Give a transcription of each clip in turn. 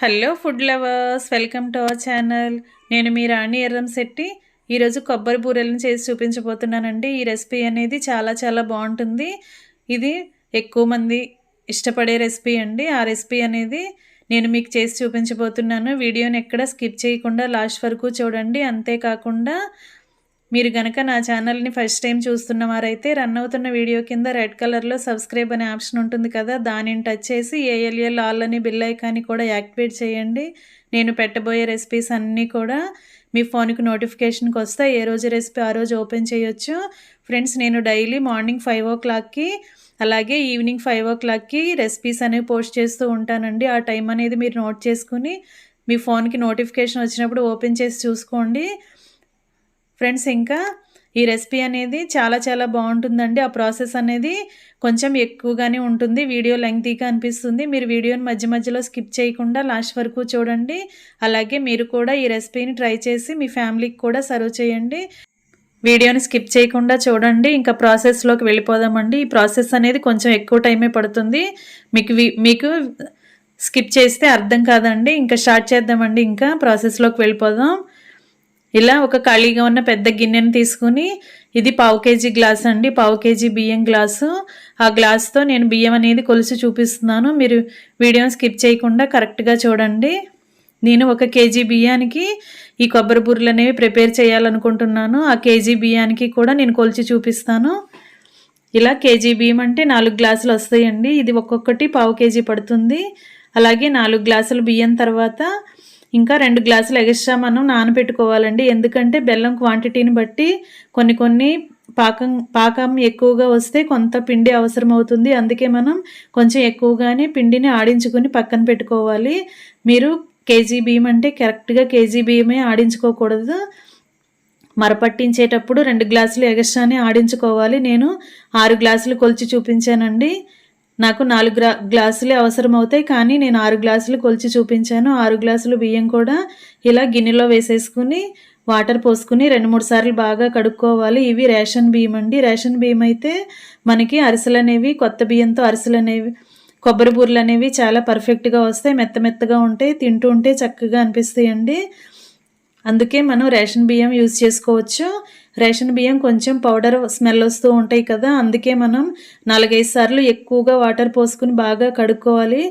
Hello food lovers, welcome to our channel. నేను మీ రాణి ఎర్రంశెట్టి. ఈరోజు కొబ్బరి బూరెలను చేసి చూపించబోతున్నానండి. ఈ రెసిపీ అనేది చాలా చాలా బాగుంటుంది. ఇది ఎక్కువ మంది ఇష్టపడే రెసిపీ అండి. ఆ రెసిపీ అనేది నేను మీకు చేసి చూపించబోతున్నాను. వీడియోని ఎక్కడ స్కిప్ చేయకుండా లాస్ట్ వరకు చూడండి. అంతేకాకుండా మీరు గనక నా ఛానల్ని ఫస్ట్ టైం చూస్తున్న వారైతే రన్ అవుతున్న వీడియో కింద రెడ్ కలర్లో సబ్స్క్రైబ్ అనే ఆప్షన్ ఉంటుంది కదా, దానిని టచ్ చేసి ఏఎల్ఎల్ ఆల్ అని బిల్ ఐకాన్ని కూడా యాక్టివేట్ చేయండి. నేను పెట్టబోయే రెసిపీస్ అన్నీ కూడా మీ ఫోన్కి నోటిఫికేషన్కి వస్తాయి. ఏ రోజు రెసిపీ ఆ రోజు ఓపెన్ చేయొచ్చు. ఫ్రెండ్స్, నేను డైలీ మార్నింగ్ 5 o'clockకి అలాగే ఈవినింగ్ 5 o'clockకి రెసిపీస్ అనేవి పోస్ట్ చేస్తూ ఉంటానండి. ఆ టైం అనేది మీరు నోట్ చేసుకుని మీ ఫోన్కి నోటిఫికేషన్ వచ్చినప్పుడు ఓపెన్ చేసి చూసుకోండి. ఫ్రెండ్స్, ఇంకా ఈ రెసిపీ అనేది చాలా చాలా బాగుంటుందండి. ఆ ప్రాసెస్ అనేది కొంచెం ఎక్కువగానే ఉంటుంది. వీడియో లెంగ్తీగా అనిపిస్తుంది. మీరు వీడియోని మధ్య మధ్యలో స్కిప్ చేయకుండా లాస్ట్ వరకు చూడండి. అలాగే మీరు కూడా ఈ రెసిపీని ట్రై చేసి మీ ఫ్యామిలీకి కూడా సర్వ్ చేయండి. వీడియోని స్కిప్ చేయకుండా చూడండి. ఇంకా ప్రాసెస్లోకి వెళ్ళిపోదామండి. ఈ ప్రాసెస్ అనేది కొంచెం ఎక్కువ టైమే పడుతుంది. మీకు స్కిప్ చేస్తే అర్థం కాదండి. ఇంకా స్టార్ట్ చేద్దామండి. ఇంకా ప్రాసెస్లోకి వెళ్ళిపోదాం. ఇలా ఒక ఖాళీగా ఉన్న పెద్ద గిన్నెని తీసుకుని, ఇది 1/2 kg గ్లాస్ అండి, 1/2 kg బియ్యం గ్లాసు. ఆ గ్లాస్తో నేను బియ్యం అనేది కొలిసి చూపిస్తున్నాను. మీరు వీడియోని స్కిప్ చేయకుండా కరెక్ట్గా చూడండి. నేను 1 kg బియ్యానికి ఈ కొబ్బరి బూరెలు అనేవి ప్రిపేర్ చేయాలనుకుంటున్నాను. ఆ కేజీ బియ్యానికి కూడా నేను కొలిచి చూపిస్తాను. ఇలా కేజీ బియ్యం అంటే 4 గ్లాసులు వస్తాయండి. ఇది ఒక్కొక్కటి 1/2 kg పడుతుంది. అలాగే 4 గ్లాసులు బియ్యం తర్వాత ఇంకా 2 గ్లాసులు ఎక్స్ట్రా మనం నానబెట్టుకోవాలండి. ఎందుకంటే బెల్లం క్వాంటిటీని బట్టి కొన్ని పాకం ఎక్కువగా వస్తే కొంత పిండి అవసరం అవుతుంది. అందుకే మనం కొంచెం ఎక్కువగానే పిండిని ఆడించుకొని పక్కన పెట్టుకోవాలి. మీరు కేజీ బియ్యం అంటే కరెక్ట్గా కేజీ బియ్యమే ఆడించుకోకూడదు. మరపట్టించేటప్పుడు 2 గ్లాసులు ఎక్స్ట్రానే ఆడించుకోవాలి. నేను 6 గ్లాసులు కొలిచి చూపించానండి. నాకు 4 గ్లాసులే అవసరం అవుతాయి, కానీ నేను 6 గ్లాసులు కొలిచి చూపించాను. 6 గ్లాసులు బియ్యం కూడా ఇలా గిన్నెలో వేసేసుకుని వాటర్ పోసుకుని 2-3 సార్లు బాగా కడుక్కోవాలి. ఇవి రేషన్ బియ్యం అండి. రేషన్ బియ్యం అయితే మనకి అరిసెలు అనేవి, కొత్త బియ్యంతో అరిసెలు అనేవి, కొబ్బరి బూరెలు అనేవి చాలా పర్ఫెక్ట్గా వస్తాయి. మెత్తగా ఉంటాయి. తింటూ ఉంటే చక్కగా అనిపిస్తాయండి. అందుకే మనం రేషన్ బియ్యం యూజ్ చేసుకోవచ్చు. రేషన్ బియ్యం కొంచెం పౌడర్ స్మెల్ వస్తూ ఉంటాయి కదా, అందుకే మనం 4-5 సార్లు ఎక్కువగా వాటర్ పోసుకుని బాగా కడుక్కోవాలి.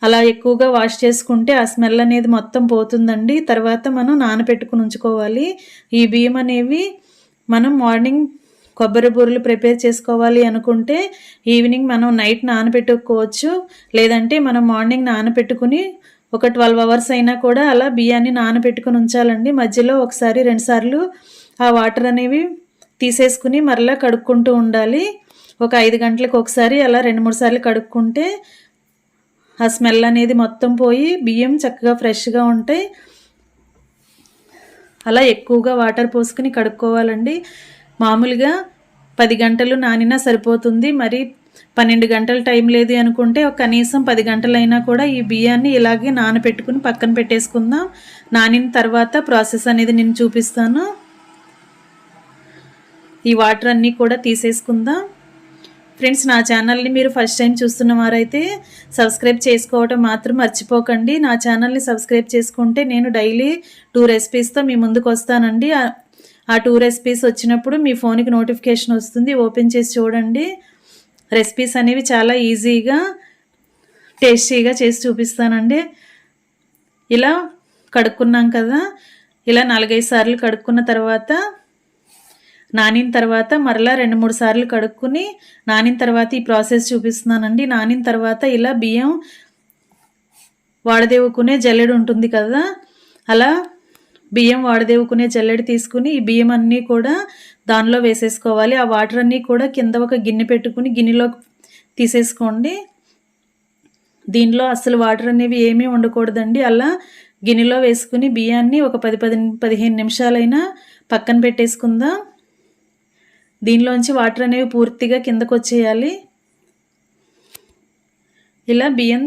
అలా ఎక్కువగా వాష్ చేసుకుంటే ఆ స్మెల్ అనేది మొత్తం పోతుందండి. తర్వాత మనం నానబెట్టుకుని ఉంచుకోవాలి. ఈ బియ్యం అనేవి మనం మార్నింగ్ కొబ్బరి బూరెలు ప్రిపేర్ చేసుకోవాలి అనుకుంటే ఈవినింగ్ మనం నైట్ నానబెట్టుకోవచ్చు. లేదంటే మనం మార్నింగ్ నానబెట్టుకుని ఒక 12 hours అయినా కూడా అలా బియ్యాన్ని నానబెట్టుకుని ఉంచాలండి. మధ్యలో 1-2 సార్లు ఆ వాటర్ అనేవి తీసేసుకుని మరలా కడుక్కుంటూ ఉండాలి. ఒక 5 గంటలకు ఒకసారి అలా 2-3 సార్లు కడుక్కుంటే ఆ స్మెల్ అనేది మొత్తం పోయి బియ్యం చక్కగా ఫ్రెష్గా ఉంటాయి. అలా ఎక్కువగా వాటర్ పోసుకుని కడుక్కోవాలండి. మామూలుగా 10 గంటలు నానినా సరిపోతుంది. మరి 12 గంటలు టైం లేదు అనుకుంటే కనీసం 10 గంటలైనా కూడా ఈ బియ్యాన్ని ఇలాగే నానబెట్టుకుని పక్కన పెట్టేసుకుందాం. నానిన తర్వాత ప్రాసెస్ అనేది నేను చూపిస్తాను. ఈ వాటర్ అన్నీ కూడా తీసేసుకుందాం. ఫ్రెండ్స్, నా ఛానల్ని మీరు ఫస్ట్ టైం చూస్తున్న వారైతే సబ్స్క్రైబ్ చేసుకోవటం మాత్రం మర్చిపోకండి. నా ఛానల్ని సబ్స్క్రైబ్ చేసుకుంటే నేను డైలీ 2 రెసిపీస్తో మీ ముందుకు వస్తానండి. ఆ 2 రెసిపీస్ వచ్చినప్పుడు మీ ఫోన్కి నోటిఫికేషన్ వస్తుంది. ఓపెన్ చేసి చూడండి. రెసిపీస్ అనేవి చాలా ఈజీగా, టేస్టీగా చేసి చూపిస్తానండి. ఇలా కడుక్కున్నాం కదా, ఇలా 4-5 సార్లు కడుక్కున్న తర్వాత నానిన తర్వాత మరలా 2-3 సార్లు కడుక్కుని నానిన తర్వాత ఈ ప్రాసెస్ చూపిస్తున్నానండి. నానిన తర్వాత ఇలా బియ్యం వాడదేవుకునే జల్లెడ ఉంటుంది కదా, అలా బియ్యం వాడదేవుకునే జల్లెడ తీసుకుని ఈ బియ్యం అన్నీ కూడా దానిలో వేసేసుకోవాలి. ఆ వాటర్ అన్నీ కూడా కింద ఒక గిన్నె పెట్టుకుని గిన్నెలో తీసేసుకోండి. దీనిలో అసలు వాటర్ అనేవి ఏమీ ఉండకూడదండి. అలా గిన్నెలో వేసుకుని బియ్యాన్ని ఒక 10-15 నిమిషాలైనా పక్కన పెట్టేసుకుందాం. దీనిలోంచి వాటర్ అనేవి పూర్తిగా కిందకు వచ్చేయాలి. ఇలా బియ్యం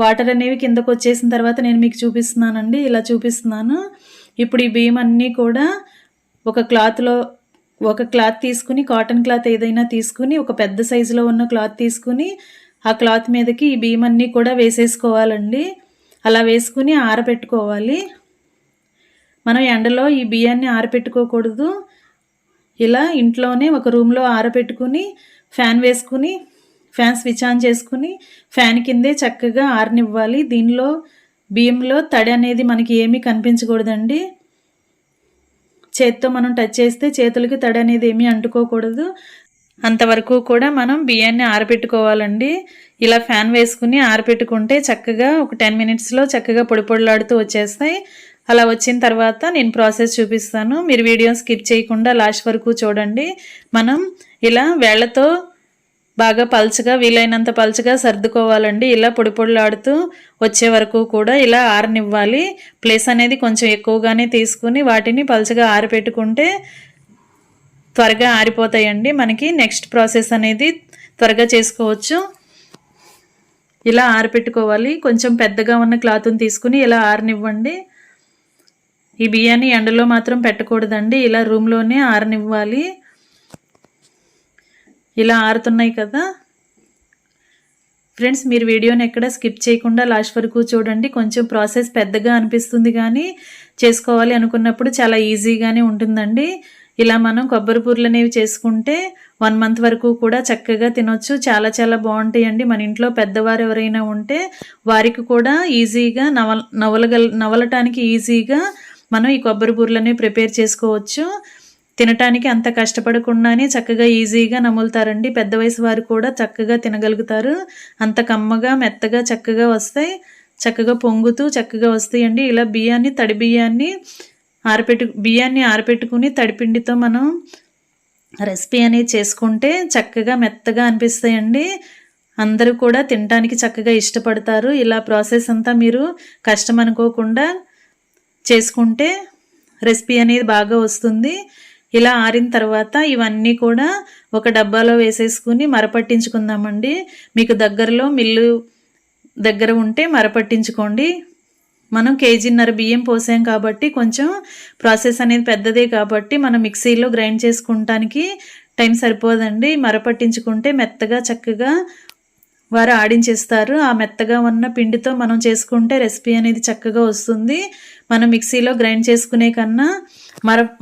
వాటర్ అనేవి కిందకు వచ్చేసిన తర్వాత నేను మీకు చూపిస్తున్నానండి. ఇలా చూపిస్తున్నాను. ఇప్పుడు ఈ బియ్యం అన్నీ కూడా ఒక క్లాత్ తీసుకుని, కాటన్ క్లాత్ ఏదైనా తీసుకుని, ఒక పెద్ద సైజులో ఉన్న క్లాత్ తీసుకుని ఆ క్లాత్ మీదకి ఈ బియ్యం అన్నీ కూడా వేసేసుకోవాలండి. అలా వేసుకుని ఆరబెట్టుకోవాలి. మనం ఎండలో ఈ బియ్యాన్ని ఆరబెట్టుకోకూడదు. ఇలా ఇంట్లోనే ఒక రూమ్లో ఆరబెట్టుకుని ఫ్యాన్ వేసుకుని ఫ్యాన్ స్విచ్ ఆన్ చేసుకుని ఫ్యాన్ కిందే చక్కగా ఆరనివ్వాలి. దీనిలో బియ్యంలో తడి అనేది మనకి ఏమీ కనిపించకూడదండి. చేత్తో మనం టచ్ చేస్తే చేతులకి తడి అనేది ఏమీ అంటుకోకూడదు. అంతవరకు కూడా మనం బియ్యాన్ని ఆరబెట్టుకోవాలండి. ఇలా ఫ్యాన్ వేసుకుని ఆరబెట్టుకుంటే చక్కగా ఒక 10 మినిట్స్లో చక్కగా పొడి పొడిలాడుతూ వచ్చేస్తాయి. అలా వచ్చిన తర్వాత నేను ప్రాసెస్ చూపిస్తాను. మీరు వీడియోని స్కిప్ చేయకుండా లాస్ట్ వరకు చూడండి. మనం ఇలా వేళ్ళతో బాగా పల్చగా వీలైనంత పల్చగా సర్దుకోవాలండి. ఇలా పొడి పొడిలాడుతూ వచ్చే వరకు కూడా ఇలా ఆరనివ్వాలి. ప్లేస్ అనేది కొంచెం ఎక్కువగానే తీసుకుని వాటిని పల్చగా ఆరబెట్టుకుంటే త్వరగా ఆరిపోతాయండి. మనకి నెక్స్ట్ ప్రాసెస్ అనేది త్వరగా చేసుకోవచ్చు. ఇలా ఆరబెట్టుకోవాలి. కొంచెం పెద్దగా ఉన్న క్లాత్ని తీసుకుని ఇలా ఆరనివ్వండి. ఈ బియ్యాన్ని ఎండలో మాత్రం పెట్టకూడదండి. ఇలా రూమ్లోనే ఆరనివ్వాలి. ఇలా ఆరుతున్నాయి కదా ఫ్రెండ్స్, మీరు వీడియోని ఎక్కడ స్కిప్ చేయకుండా లాస్ట్ వరకు చూడండి. కొంచెం ప్రాసెస్ పెద్దగా అనిపిస్తుంది కానీ చేసుకోవాలి అనుకున్నప్పుడు చాలా ఈజీగానే ఉంటుందండి. ఇలా మనం కొబ్బరి బూరెలు అనేవి చేసుకుంటే 1 మంత్ వరకు కూడా చక్కగా తినొచ్చు. చాలా చాలా బాగుంటాయండి. మన ఇంట్లో పెద్దవారు ఎవరైనా ఉంటే వారికి కూడా ఈజీగా నవలటానికి ఈజీగా మనం ఈ కొబ్బరి బూరెలని ప్రిపేర్ చేసుకోవచ్చు. తినటానికి అంత కష్టపడకుండానే చక్కగా ఈజీగా నములుతారండి. పెద్ద వయసు వారు కూడా చక్కగా తినగలుగుతారు. అంత కమ్మగా మెత్తగా చక్కగా వస్తాయి. చక్కగా పొంగుతూ చక్కగా వస్తాయండి. ఇలా తడి బియ్యాన్ని ఆరపెట్టుకుని తడిపిండితో మనం రెసిపీ అనేది చేసుకుంటే చక్కగా మెత్తగా అనిపిస్తాయండి. అందరూ కూడా తినడానికి చక్కగా ఇష్టపడతారు. ఇలా ప్రాసెస్ అంతా మీరు కష్టం అనుకోకుండా చేసుకుంటే రెసిపీ అనేది బాగా వస్తుంది. ఇలా ఆరిన తర్వాత ఇవన్నీ కూడా ఒక డబ్బాలో వేసేసుకుని మరపట్టించుకుందామండి. మీకు దగ్గరలో మిల్లు దగ్గర ఉంటే మరపట్టించుకోండి. మనం 1.5 కేజీ బియ్యం పోసాం కాబట్టి కొంచెం ప్రాసెస్ అనేది పెద్దదే కాబట్టి మనం మిక్సీలో గ్రైండ్ చేసుకుంటానికి టైం సరిపోదండి. మరపట్టించుకుంటే మెత్తగా చక్కగా వారు ఆడించేస్తారు. ఆ మెత్తగా ఉన్న పిండితో మనం చేసుకుంటే రెసిపీ అనేది చక్కగా వస్తుంది. మనం మిక్సీలో గ్రైండ్ చేసుకునే కన్నా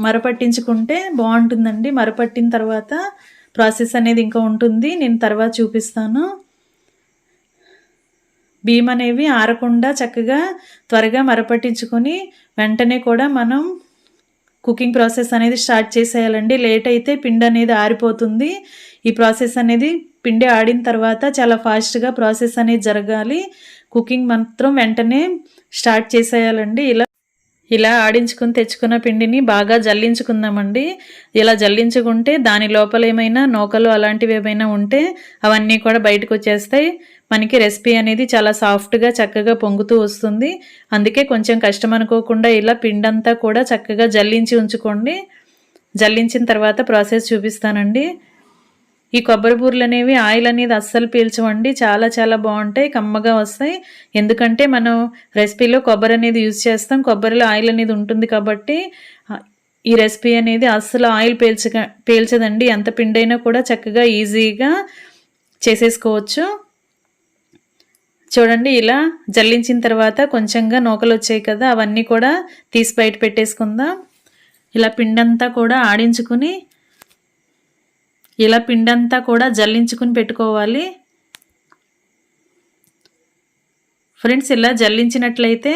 మరపట్టించుకుంటే బాగుంటుందండి. మరపట్టిన తర్వాత ప్రాసెస్ అనేది ఇంకా ఉంటుంది. నేను తర్వాత చూపిస్తాను. బియ్యం అనేవి ఆరకుండా చక్కగా త్వరగా మరపట్టించుకొని వెంటనే కూడా మనం కుకింగ్ ప్రాసెస్ అనేది స్టార్ట్ చేసేయాలండి. లేట్ అయితే పిండి అనేది ఆరిపోతుంది. ఈ ప్రాసెస్ అనేది పిండి ఆడిన తర్వాత చాలా ఫాస్ట్గా ప్రాసెస్ అనేది జరగాలి. కుకింగ్ మాత్రం వెంటనే స్టార్ట్ చేసేయాలండి. ఇలా ఆడించుకుని తెచ్చుకున్న పిండిని బాగా జల్లించుకుందామండి. ఇలా జల్లించుకుంటే దాని లోపల ఏమైనా నూకలు అలాంటివి ఏమైనా ఉంటే అవన్నీ కూడా బయటకు వచ్చేస్తాయి. మనకి రెసిపీ అనేది చాలా సాఫ్ట్గా చక్కగా పొంగుతూ వస్తుంది. అందుకే కొంచెం కష్టం అనుకోకుండా ఇలా పిండంతా కూడా చక్కగా జల్లించి ఉంచుకోండి. జల్లించిన తర్వాత ప్రాసెస్ చూపిస్తానండి. ఈ కొబ్బరి బూరెలు అనేవి ఆయిల్ అనేది అస్సలు పీల్చవండి. చాలా చాలా బాగుంటాయి, కమ్మగా వస్తాయి. ఎందుకంటే మనం రెసిపీలో కొబ్బరి అనేది యూజ్ చేస్తాం. కొబ్బరిలో ఆయిల్ అనేది ఉంటుంది కాబట్టి ఈ రెసిపీ అనేది అస్సలు ఆయిల్ పీల్చదండి. ఎంత పిండైనా కూడా చక్కగా ఈజీగా చేసేసుకోవచ్చు. చూడండి, ఇలా జల్లించిన తర్వాత కొంచెంగా నూకలు వచ్చాయి కదా, అవన్నీ కూడా తీసి బయట పెట్టేసుకుందాం. ఇలా పిండంతా కూడా ఆడించుకుని ఇలా పిండంతా కూడా జల్లించుకుని పెట్టుకోవాలి. ఫ్రెండ్స్, ఇలా జల్లించినట్లయితే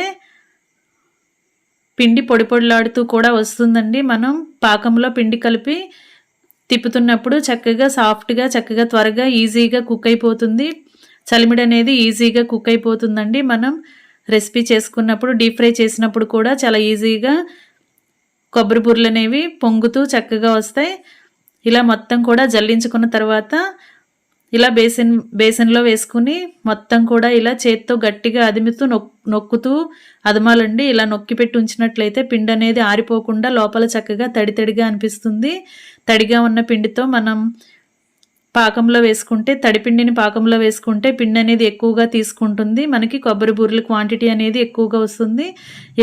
పిండి పొడి పొడిలాడుతూ కూడా వస్తుందండి. మనం పాకంలో పిండి కలిపి తిప్పుతున్నప్పుడు చక్కగా సాఫ్ట్గా చక్కగా త్వరగా ఈజీగా కుక్ అయిపోతుంది. చలిమిడి అనేది ఈజీగా కుక్ అయిపోతుందండి. మనం రెసిపీ చేసుకున్నప్పుడు డీప్ ఫ్రై చేసినప్పుడు కూడా చాలా ఈజీగా కొబ్బరి బూరెలు అనేవి పొంగుతూ చక్కగా వస్తాయి. ఇలా మొత్తం కూడా జల్లించుకున్న తర్వాత ఇలా బేసిన్లో వేసుకుని మొత్తం కూడా ఇలా చేత్తో గట్టిగా అదిమితూ నొక్కుతూ అదమాలండి. ఇలా నొక్కి పెట్టి ఉంచినట్లయితే పిండి అనేది ఆరిపోకుండా లోపల చక్కగా తడిగా అనిపిస్తుంది. తడిగా ఉన్న పిండితో మనం పాకంలో వేసుకుంటే, తడిపిండిని పాకంలో వేసుకుంటే పిండి అనేది ఎక్కువగా తీసుకుంటుంది. మనకి కొబ్బరి బూరెల క్వాంటిటీ అనేది ఎక్కువగా వస్తుంది.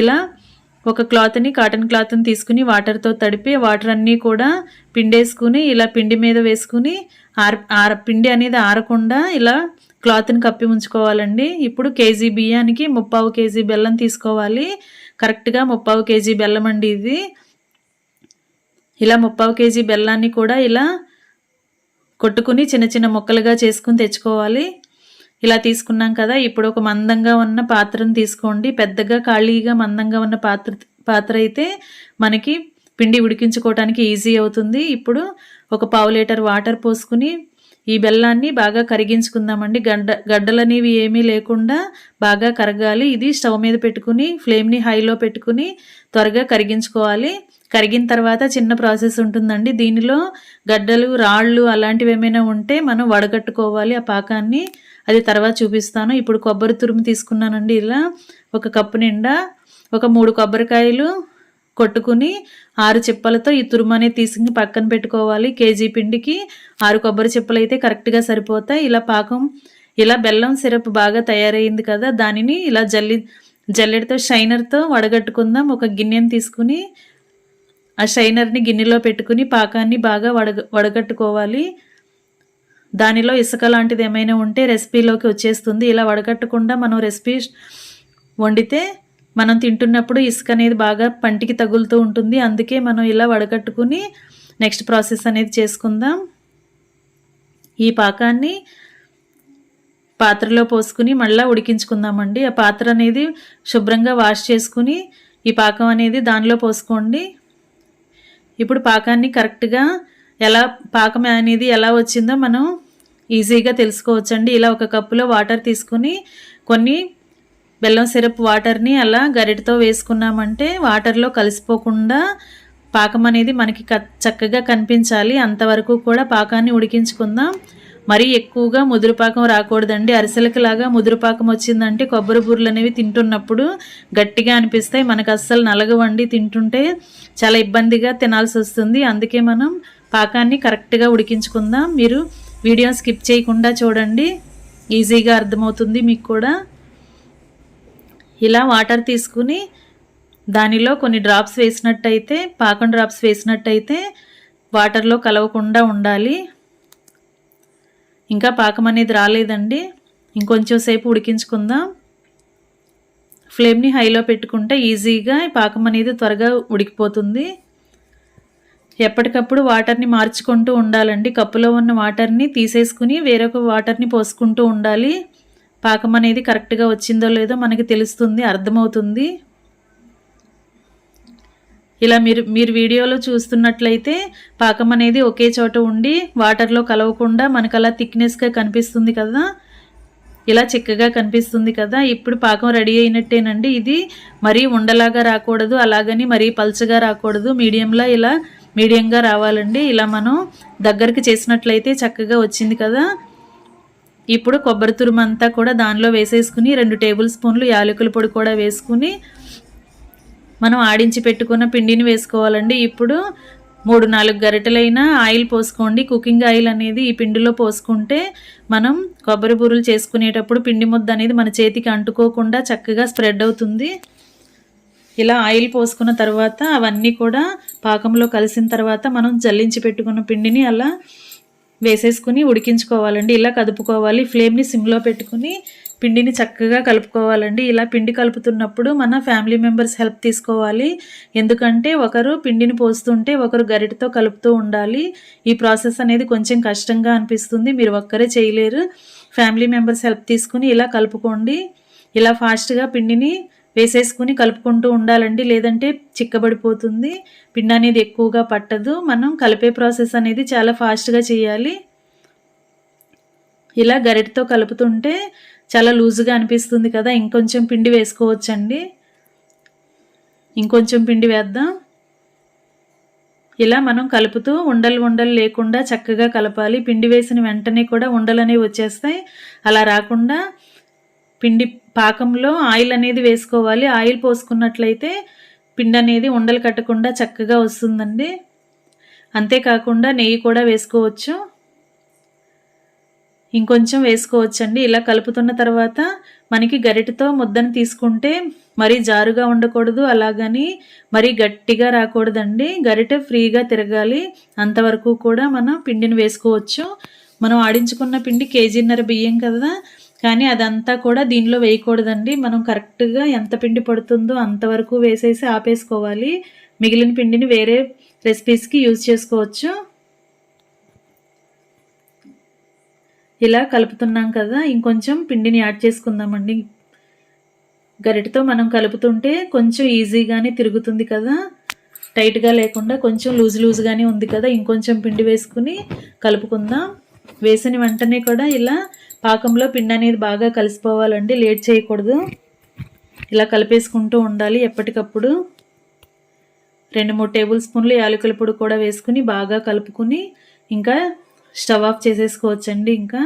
ఇలా ఒక కాటన్ క్లాత్ని తీసుకుని వాటర్తో తడిపి వాటర్ అన్నీ కూడా పిండేసుకుని ఇలా పిండి మీద వేసుకుని పిండి అనేది ఆరకుండా ఇలా క్లాత్ని కప్పి ఉంచుకోవాలండి. ఇప్పుడు కేజీ బియ్యానికి 3/4 కేజీ బెల్లం తీసుకోవాలి. కరెక్ట్గా 3/4 కేజీ బెల్లం అండి ఇది. ఇలా 3/4 కేజీ బెల్లాన్ని కూడా ఇలా కొట్టుకుని చిన్న చిన్న ముక్కలుగా చేసుకుని తెచ్చుకోవాలి. ఇలా తీసుకున్నాం కదా, ఇప్పుడు ఒక మందంగా ఉన్న పాత్రను తీసుకోండి. పెద్దగా ఖాళీగా మందంగా ఉన్న పాత్ర అయితే మనకి పిండి ఉడికించుకోవడానికి ఈజీ అవుతుంది. ఇప్పుడు ఒక 1/2 లీటర్ వాటర్ పోసుకుని ఈ బెల్లాన్ని బాగా కరిగించుకుందామండి. గడ్డలనేవి ఏమీ లేకుండా బాగా కరగాలి. ఇది స్టవ్ మీద పెట్టుకుని ఫ్లేమ్ని హైలో పెట్టుకుని త్వరగా కరిగించుకోవాలి. కరిగిన తర్వాత చిన్న ప్రాసెస్ ఉంటుందండి. దీనిలో గడ్డలు రాళ్ళు అలాంటివి ఏమైనా ఉంటే మనం వడగట్టుకోవాలి ఆ పాకాన్ని. అది తర్వాత చూపిస్తాను. ఇప్పుడు కొబ్బరి తురుము తీసుకున్నానండి. ఇలా ఒక కప్పు నిండా ఒక 3 కొబ్బరికాయలు కొట్టుకుని 6 చిప్పలతో ఈ తురుము అనేది తీసుకుని పక్కన పెట్టుకోవాలి. కేజీ పిండికి 6 కొబ్బరి చిప్పలు అయితే కరెక్ట్గా సరిపోతాయి. ఇలా పాకం ఇలా బెల్లం సిరప్ బాగా తయారైంది కదా, దానిని ఇలా జల్లెడతో షైనర్తో వడగట్టుకుందాం. ఒక గిన్నెని తీసుకుని ఆ షైనర్ని గిన్నెలో పెట్టుకుని పాకాన్ని బాగా వడగట్టుకోవాలి. దానిలో ఇసుక లాంటిది ఏమైనా ఉంటే రెసిపీలోకి వచ్చేస్తుంది. ఇలా వడగట్టకుండా మనం రెసిపీ వండితే మనం తింటున్నప్పుడు ఇసుక అనేది బాగా పంటికి తగులుతూ ఉంటుంది. అందుకే మనం ఇలా వడగట్టుకుని నెక్స్ట్ ప్రాసెస్ అనేది చేసుకుందాం. ఈ పాకాన్ని పాత్రలో పోసుకుని మళ్ళీ ఉడికించుకుందామండి. ఆ పాత్ర అనేది శుభ్రంగా వాష్ చేసుకుని ఈ పాకం అనేది దానిలో పోసుకోండి. ఇప్పుడు పాకాన్ని కరెక్ట్గా పాకం అనేది ఎలా వచ్చిందో మనం ఈజీగా తెలుసుకోవచ్చండి. ఇలా ఒక కప్పులో వాటర్ తీసుకుని కొన్ని బెల్లం సిరప్ వాటర్ని అలా గరిటతో వేసుకున్నామంటే వాటర్లో కలిసిపోకుండా పాకం అనేది మనకి చక్కగా కనిపించాలి. అంతవరకు కూడా పాకాన్ని ఉడికించుకుందాం. మరీ ఎక్కువగా ముదురుపాకం రాకూడదండి. అరిసెలకిలాగా ముదురుపాకం వచ్చిందంటే కొబ్బరి బూరెలు అనేవి తింటున్నప్పుడు గట్టిగా అనిపిస్తాయి. మనకు అస్సలు నలగవండి, తింటుంటే చాలా ఇబ్బందిగా తినాల్సి వస్తుంది. అందుకే మనం పాకాన్ని కరెక్ట్గా ఉడికించుకుందాం. మీరు వీడియో స్కిప్ చేయకుండా చూడండి, ఈజీగా అర్థమవుతుంది మీకు కూడా. ఇలా వాటర్ తీసుకుని దానిలో కొన్ని డ్రాప్స్ వేసినట్టయితే, పాకం డ్రాప్స్ వేసినట్టయితే వాటర్లో కలవకుండా ఉండాలి. ఇంకా పాకం అనేది రాలేదండి, ఇంకొంచెం సేపు ఉడికించుకుందాం. ఫ్లేమ్ని హైలో పెట్టుకుంటే ఈజీగా పాకం అనేది త్వరగా ఉడికిపోతుంది. ఎప్పటికప్పుడు వాటర్ని మార్చుకుంటూ ఉండాలండి. కప్పులో ఉన్న వాటర్ని తీసేసుకుని వేరొక వాటర్ని పోసుకుంటూ ఉండాలి. పాకం అనేది కరెక్ట్గా వచ్చిందో లేదో మనకి తెలుస్తుంది, అర్థమవుతుంది. ఇలా మీరు వీడియోలో చూస్తున్నట్లయితే పాకం అనేది ఒకే చోట ఉండి వాటర్లో కలవకుండా మనకు అలా థిక్నెస్గా కనిపిస్తుంది కదా, ఇలా చిక్కగా కనిపిస్తుంది కదా. ఇప్పుడు పాకం రెడీ అయినట్టేనండి. ఇది మరీ ఉండలాగా రాకూడదు, అలాగని మరీ పల్చగా రాకూడదు, మీడియంగా రావాలండి. ఇలా మనం దగ్గరికి చేసినట్లయితే చక్కగా వచ్చింది కదా. ఇప్పుడు కొబ్బరి తురుము అంతా కూడా దానిలో వేసేసుకుని 2 టేబుల్ స్పూన్లు యాలకుల పొడి కూడా వేసుకుని మనం ఆడించి పెట్టుకున్న పిండిని వేసుకోవాలండి. ఇప్పుడు 3-4 గరిటెలైన ఆయిల్ పోసుకోండి. కుకింగ్ ఆయిల్ అనేది ఈ పిండిలో పోసుకుంటే మనం కొబ్బరి బూరెలు చేసుకునేటప్పుడు పిండి ముద్ద అనేది మన చేతికి అంటుకోకుండా చక్కగా స్ప్రెడ్ అవుతుంది. ఇలా ఆయిల్ పోసుకున్న తర్వాత అవన్నీ కూడా పాకంలో కలిసిన తర్వాత మనం జల్లించి పెట్టుకున్న పిండిని అలా వేసేసుకుని ఉడికించుకోవాలండి. ఇలా కదుపుకోవాలి. ఫ్లేమ్ని సిమ్లో పెట్టుకుని పిండిని చక్కగా కలుపుకోవాలండి. ఇలా పిండి కలుపుతున్నప్పుడు మన ఫ్యామిలీ మెంబర్స్ హెల్ప్ తీసుకోవాలి. ఎందుకంటే ఒకరు పిండిని పోస్తుంటే ఒకరు గరిటతో కలుపుతూ ఉండాలి. ఈ ప్రాసెస్ అనేది కొంచెం కష్టంగా అనిపిస్తుంది, మీరు ఒక్కరే చేయలేరు. ఫ్యామిలీ మెంబర్స్ హెల్ప్ తీసుకుని ఇలా కలుపుకోండి. ఇలా ఫాస్ట్గా పిండిని వేసేసుకుని కలుపుకుంటూ ఉండాలండి, లేదంటే చిక్కబడిపోతుంది. పిండి అనేది ఎక్కువగా పట్టదు. మనం కలిపే ప్రాసెస్ అనేది చాలా ఫాస్ట్గా చేయాలి. ఇలా గరిటతో కలుపుతుంటే చాలా లూజుగా అనిపిస్తుంది కదా, ఇంకొంచెం పిండి వేసుకోవచ్చండి. ఇంకొంచెం పిండి వేద్దాం. ఇలా మనం కలుపుతూ ఉండలు లేకుండా చక్కగా కలపాలి. పిండి వేసిన వెంటనే కూడా ఉండలు అనేవి వచ్చేస్తాయి. అలా రాకుండా పిండి పాకంలో ఆయిల్ అనేది వేసుకోవాలి. ఆయిల్ పోసుకున్నట్లయితే పిండి అనేది ఉండలు కట్టకుండా చక్కగా వస్తుందండి. అంతేకాకుండా నెయ్యి కూడా వేసుకోవచ్చు, ఇంకొంచెం వేసుకోవచ్చండి. ఇలా కలుపుతున్న తర్వాత మనకి గరిటెతో ముద్దను తీసుకుంటే మరీ జారుగా ఉండకూడదు, అలాగని మరీ గట్టిగా రాకూడదండి. గరిటె ఫ్రీగా తిరగాలి, అంతవరకు కూడా మనం పిండిని వేసుకోవచ్చు. మనం ఆడించుకున్న పిండి కేజీన్నర బియ్యం కదా, కానీ అదంతా కూడా దీనిలో వేయకూడదండి. మనం కరెక్ట్గా ఎంత పిండి పడుతుందో అంతవరకు వేసేసి ఆపేసుకోవాలి. మిగిలిన పిండిని వేరే రెసిపీస్కి యూజ్ చేసుకోవచ్చు. ఇలా కలుపుతున్నాం కదా, ఇంకొంచెం పిండిని యాడ్ చేసుకుందామండి. గరిటతో మనం కలుపుతుంటే కొంచెం ఈజీగానే తిరుగుతుంది కదా, టైట్గా లేకుండా కొంచెం లూజ్గానే ఉంది కదా. ఇంకొంచెం పిండి వేసుకుని కలుపుకుందాం. వేసిన వెంటనే కూడా ఇలా పాకంలో పిండి అనేది బాగా కలిసిపోవాలండి, లేట్ చేయకూడదు. ఇలా కలిపేసుకుంటూ ఉండాలి ఎప్పటికప్పుడు. 2-3 టేబుల్ స్పూన్లు యాలకుల పొడి కూడా వేసుకుని బాగా కలుపుకుని ఇంకా స్టవ్ ఆఫ్ చేసేసుకోవచ్చండి. ఇంకా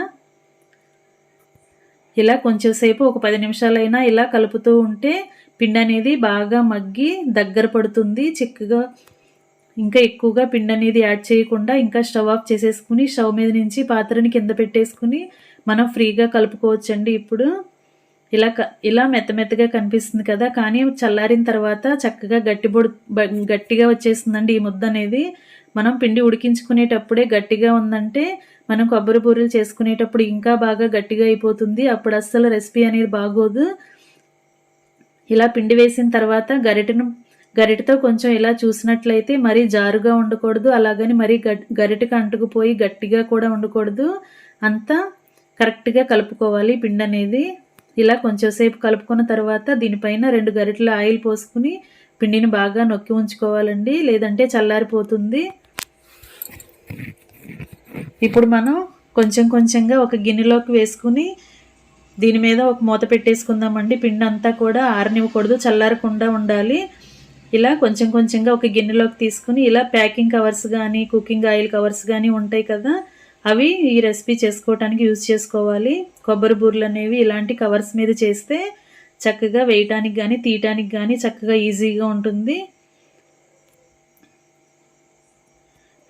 ఇలా కొంచెం సేపు ఒక 10 నిమిషాలైనా ఇలా కలుపుతూ ఉంటే పిండి అనేది బాగా మగ్గి దగ్గర పడుతుంది చిక్కగా. ఇంకా ఎక్కువగా పిండి అనేది యాడ్ చేయకుండా ఇంకా స్టవ్ ఆఫ్ చేసేసుకుని స్టవ్ మీద నుంచి పాత్రని కింద పెట్టేసుకుని మనం ఫ్రీగా కలుపుకోవచ్చండి. ఇప్పుడు ఇలా మెత్తగా కనిపిస్తుంది కదా, కానీ చల్లారిన తర్వాత చక్కగా గట్టిగా వచ్చేస్తుందండి ఈ ముద్ద అనేది. మనం పిండి ఉడికించుకునేటప్పుడే గట్టిగా ఉందంటే మనం కొబ్బరి బూరెలు చేసుకునేటప్పుడు ఇంకా బాగా గట్టిగా అయిపోతుంది. అప్పుడు అస్సలు రెసిపీ అనేది బాగోదు. ఇలా పిండి వేసిన తర్వాత గరిటతో కొంచెం ఇలా చూసినట్లయితే మరీ జారుగా ఉండకూడదు, అలాగని మరీ గరిటకు అంటుకుపోయి గట్టిగా కూడా ఉండకూడదు. అంతా కరెక్ట్గా కలుపుకోవాలి పిండి అనేది. ఇలా కొంచెం సేపు కలుపుకున్న తర్వాత దీనిపైన 2 గరిటెల ఆయిల్ పోసుకుని పిండిని బాగా నొక్కి ఉంచుకోవాలండి, లేదంటే చల్లారిపోతుంది. ఇప్పుడు మనం కొంచెంగా ఒక గిన్నెలోకి వేసుకుని దీని మీద ఒక మూత పెట్టేసుకుందామండి. పిండి అంతా కూడా ఆరనివ్వకూడదు, చల్లారకుండా ఉండాలి. ఇలా కొంచెంగా ఒక గిన్నెలోకి తీసుకుని ఇలా ప్యాకింగ్ కవర్స్ కానీ కుకింగ్ ఆయిల్ కవర్స్ కానీ ఉంటాయి కదా, అవి ఈ రెసిపీ చేసుకోవడానికి యూజ్ చేసుకోవాలి. కొబ్బరి బూరెలు అనేవి ఇలాంటి కవర్స్ మీద చేస్తే చక్కగా వేయటానికి కానీ తీయటానికి కానీ చక్కగా ఈజీగా ఉంటుంది.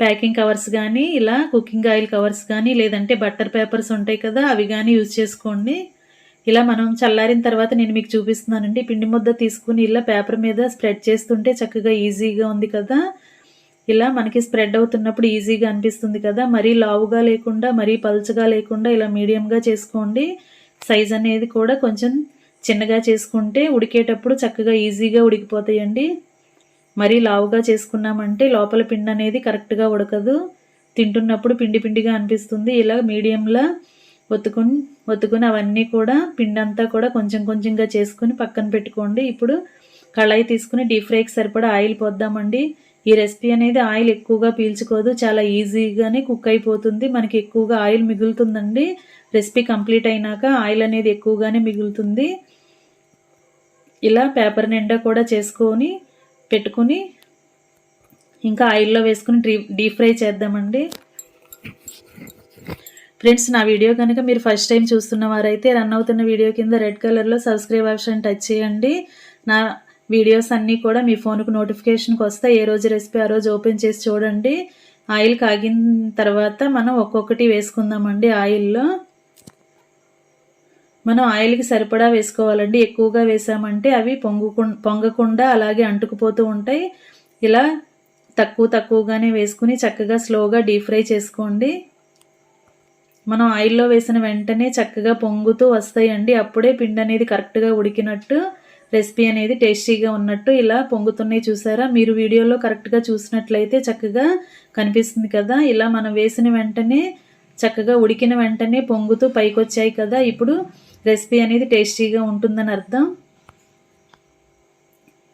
ప్యాకింగ్ కవర్స్ కానీ ఇలా కుకింగ్ ఆయిల్ కవర్స్ కానీ లేదంటే బట్టర్ పేపర్స్ ఉంటాయి కదా, అవి కానీ యూజ్ చేసుకోండి. ఇలా మనం చల్లారిన తర్వాత నేను మీకు చూపిస్తున్నానండి. పిండి ముద్ద తీసుకుని ఇలా పేపర్ మీద స్ప్రెడ్ చేస్తుంటే చక్కగా ఈజీగా ఉంది కదా. ఇలా మనకి స్ప్రెడ్ అవుతున్నప్పుడు ఈజీగా అనిపిస్తుంది కదా. మరీ లావుగా లేకుండా మరీ పల్చగా లేకుండా ఇలా మీడియంగా చేసుకోండి. సైజ్ అనేది కూడా కొంచెం చిన్నగా చేసుకుంటే ఉడికేటప్పుడు చక్కగా ఈజీగా ఉడికిపోతాయండి. మరీ లావుగా చేసుకున్నామంటే లోపల పిండి అనేది కరెక్ట్గా ఉడకదు, తింటున్నప్పుడు పిండిగా అనిపిస్తుంది. ఇలా మీడియంలా ఒత్తుకుని అవన్నీ కూడా పిండి అంతా కూడా కొంచెంగా చేసుకుని పక్కన పెట్టుకోండి. ఇప్పుడు కళాయి తీసుకుని డీప్ ఫ్రైకి సరిపడా ఆయిల్ పోద్దామండి. ఈ రెసిపీ అనేది ఆయిల్ ఎక్కువగా పీల్చుకోదు, చాలా ఈజీగానే కుక్ అయిపోతుంది. మనకి ఎక్కువగా ఆయిల్ మిగులుతుందండి. రెసిపీ కంప్లీట్ అయినాక ఆయిల్ అనేది ఎక్కువగానే మిగులుతుంది. ఇలా పేపర్ నిండా కూడా చేసుకొని పెట్టుకుని ఇంకా ఆయిల్లో వేసుకుని డీప్ ఫ్రై చేద్దామండి. ఫ్రెండ్స్, నా వీడియో కనుక మీరు ఫస్ట్ టైం చూస్తున్న వారైతే రన్ అవుతున్న వీడియో కింద రెడ్ కలర్లో సబ్స్క్రైబ్ ఆప్షన్ టచ్ చేయండి. నా వీడియోస్ అన్నీ కూడా మీ ఫోన్కు నోటిఫికేషన్కి వస్తాయి. ఏ రోజు రెసిపీ ఆ రోజు ఓపెన్ చేసి చూడండి. ఆయిల్ కాగిన తర్వాత మనం ఒక్కొక్కటి వేసుకుందామండి. ఆయిల్లో మనం ఆయిల్కి సరిపడా వేసుకోవాలండి. ఎక్కువగా వేసామంటే అవి పొంగకుండా అలాగే అంటుకుపోతూ ఉంటాయి. ఇలా తక్కువగానే వేసుకుని చక్కగా స్లోగా డీప్ ఫ్రై చేసుకోండి. మనం ఆయిల్లో వేసిన వెంటనే చక్కగా పొంగుతూ వస్తాయండి. అప్పుడే పిండి అనేది కరెక్ట్గా ఉడికినట్టు, రెసిపీ అనేది టేస్టీగా ఉన్నట్టు. ఇలా పొంగుతున్నాయి చూసారా, మీరు వీడియోలో కరెక్ట్గా చూసినట్లయితే చక్కగా కనిపిస్తుంది కదా. ఇలా మనం వేసిన వెంటనే చక్కగా ఉడికిన వెంటనే పొంగుతూ పైకి వచ్చాయి కదా. ఇప్పుడు రెసిపీ అనేది టేస్టీగా ఉంటుందని అర్థం.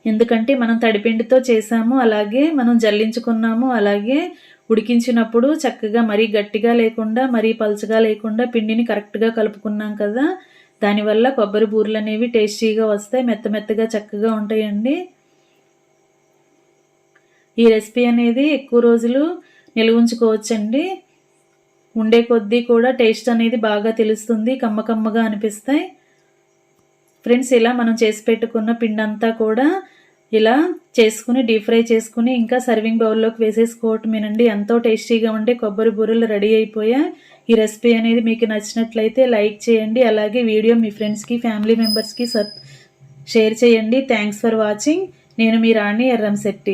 ఎందుకంటే మనం తడిపిండితో చేసాము, అలాగే మనం జల్లించుకున్నాము, అలాగే ఉడికించినప్పుడు చక్కగా మరీ గట్టిగా లేకుండా మరీ పల్చగా లేకుండా పిండిని కరెక్ట్గా కలుపుకున్నాం కదా. దానివల్ల కొబ్బరి బూరెలు అనేవి టేస్టీగా వస్తాయి, మెత్తగా చక్కగా ఉంటాయండి. ఈ రెసిపీ అనేది ఎక్కువ రోజులు నిల్వ ఉంచుకోవచ్చండి. ఉండే కొద్దీ కూడా టేస్ట్ అనేది బాగా తెలుస్తుంది, కమ్మగా అనిపిస్తాయి. ఫ్రెండ్స్, ఇలా మనం చేసి పెట్టుకున్న పిండి అంతా కూడా ఇలా చేసుకుని డీప్ ఫ్రై చేసుకుని ఇంకా సర్వింగ్ బౌల్లోకి వేసేసుకోవటమేనండి. ఎంతో టేస్టీగా ఉండే కొబ్బరి బూరెలు రెడీ అయిపోయాయి. ఈ రెసిపీ అనేది మీకు నచ్చినట్లయితే లైక్ చేయండి, అలాగే వీడియో మీ ఫ్రెండ్స్కి ఫ్యామిలీ మెంబర్స్కి షేర్ చేయండి. Thanks for watching. నేను మీ రాణి ఎర్రంశెట్టి.